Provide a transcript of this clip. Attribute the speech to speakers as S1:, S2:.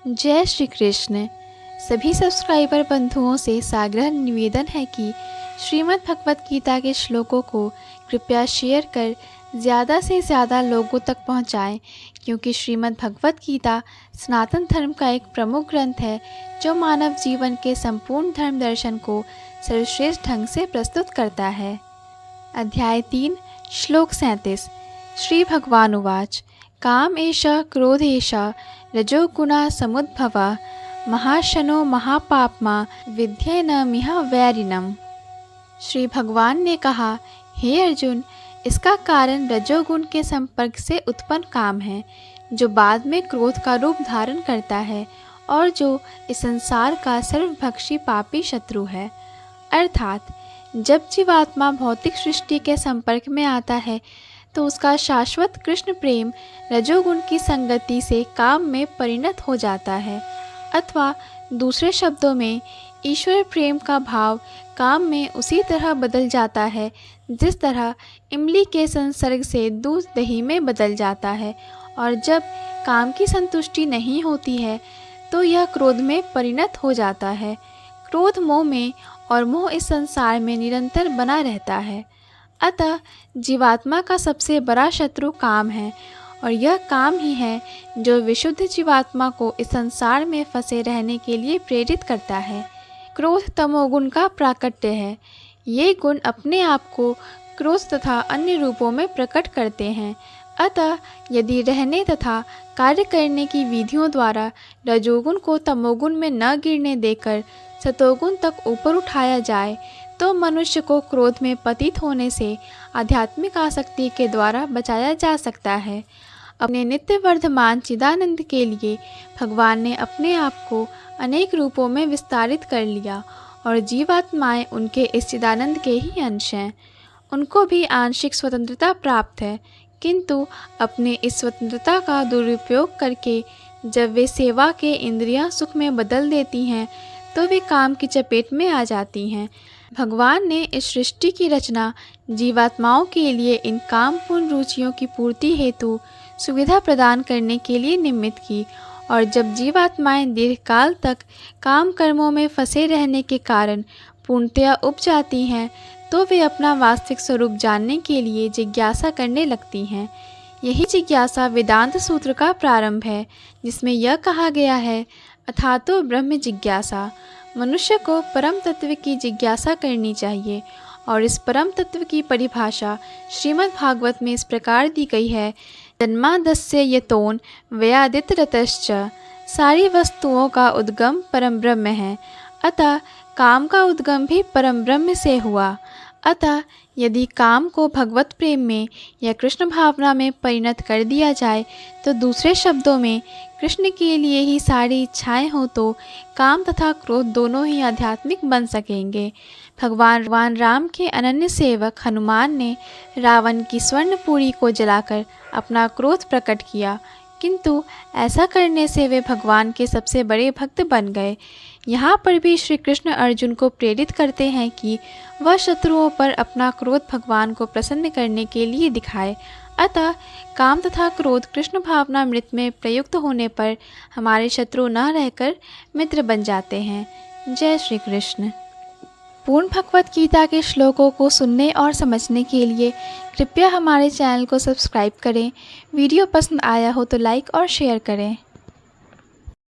S1: जय श्री कृष्ण। सभी सब्सक्राइबर बंधुओं से साग्रह निवेदन है कि श्रीमद् भगवत गीता के श्लोकों को कृपया शेयर कर ज़्यादा से ज़्यादा लोगों तक पहुंचाएं, क्योंकि श्रीमद् भगवत गीता सनातन धर्म का एक प्रमुख ग्रंथ है जो मानव जीवन के संपूर्ण धर्म दर्शन को सर्वश्रेष्ठ ढंग से प्रस्तुत करता है। अध्याय 3 श्लोक 37। श्री भगवान उवाच काम एषः क्रोध एषः रजोगुणः समुद्भवः महाशनो महापाप्मा विद्येन मिह वैरिणम्। श्री भगवान ने कहा, हे अर्जुन, इसका कारण रजोगुण के संपर्क से उत्पन्न काम है, जो बाद में क्रोध का रूप धारण करता है और जो इस संसार का सर्वभक्षी पापी शत्रु है। अर्थात जब जीवात्मा भौतिक सृष्टि के संपर्क में आता है तो उसका शाश्वत कृष्ण प्रेम रजोगुण की संगति से काम में परिणत हो जाता है, अथवा दूसरे शब्दों में ईश्वर प्रेम का भाव काम में उसी तरह बदल जाता है जिस तरह इमली के संसर्ग से दूध दही में बदल जाता है। और जब काम की संतुष्टि नहीं होती है तो यह क्रोध में परिणत हो जाता है। क्रोध मोह में और मोह इस संसार में निरंतर बना रहता है। अतः जीवात्मा का सबसे बड़ा शत्रु काम है, और यह काम ही है जो विशुद्ध जीवात्मा को इस संसार में फंसे रहने के लिए प्रेरित करता है। क्रोध तमोगुण का प्राकट्य है। ये गुण अपने आप को क्रोध तथा अन्य रूपों में प्रकट करते हैं। अतः यदि रहने तथा कार्य करने की विधियों द्वारा रजोगुण को तमोगुण में न गिरने देकर सतोगुण तक ऊपर उठाया जाए तो मनुष्य को क्रोध में पतित होने से आध्यात्मिक आसक्ति के द्वारा बचाया जा सकता है। अपने नित्य वर्धमान चिदानंद के लिए भगवान ने अपने आप को अनेक रूपों में विस्तारित कर लिया, और जीवात्माएं उनके इस चिदानंद के ही अंश हैं। उनको भी आंशिक स्वतंत्रता प्राप्त है, किंतु अपने इस स्वतंत्रता का दुरुपयोग करके जब वे सेवा के इंद्रियां सुख में बदल देती हैं तो वे काम की चपेट में आ जाती हैं। भगवान ने इस सृष्टि की रचना जीवात्माओं के लिए इन कामपूर्ण रुचियों की पूर्ति हेतु सुविधा प्रदान करने के लिए निमित्त की, और जब जीवात्माएं दीर्घकाल तक काम कर्मों में फंसे रहने के कारण पूर्णतया उब जाती हैं तो वे अपना वास्तविक स्वरूप जानने के लिए जिज्ञासा करने लगती हैं। यही जिज्ञासा वेदांत सूत्र का प्रारंभ है, जिसमें यह कहा गया है, अथातो ब्रह्म जिज्ञासा। मनुष्य को परम तत्व की जिज्ञासा करनी चाहिए, और इस परम तत्व की परिभाषा श्रीमद् भागवत में इस प्रकार दी गई है, जन्मादस्य यतोन व्ययादितरतश्च। सारी वस्तुओं का उद्गम परम ब्रह्म है, अतः काम का उद्गम भी परम ब्रह्म से हुआ। अतः यदि काम को भगवत प्रेम में या कृष्ण भावना में परिणत कर दिया जाए तो दूसरे शब्दों में कृष्ण के लिए ही सारी इच्छाएं हो तो काम तथा क्रोध दोनों ही आध्यात्मिक बन सकेंगे। भगवान राम के अनन्य सेवक हनुमान ने रावण की स्वर्णपुरी को जलाकर अपना क्रोध प्रकट किया, किंतु ऐसा करने से वे भगवान के सबसे बड़े भक्त बन गए। यहाँ पर भी श्री कृष्ण अर्जुन को प्रेरित करते हैं कि वह शत्रुओं पर अपना क्रोध भगवान को प्रसन्न करने के लिए दिखाए। अतः काम तथा क्रोध कृष्ण भावना मृत में प्रयुक्त होने पर हमारे शत्रु न रहकर मित्र बन जाते हैं। जय श्री कृष्ण। पूर्ण भगवत गीता के श्लोकों को सुनने और समझने के लिए कृपया हमारे चैनल को सब्सक्राइब करें। वीडियो पसंद आया हो तो लाइक और शेयर करें।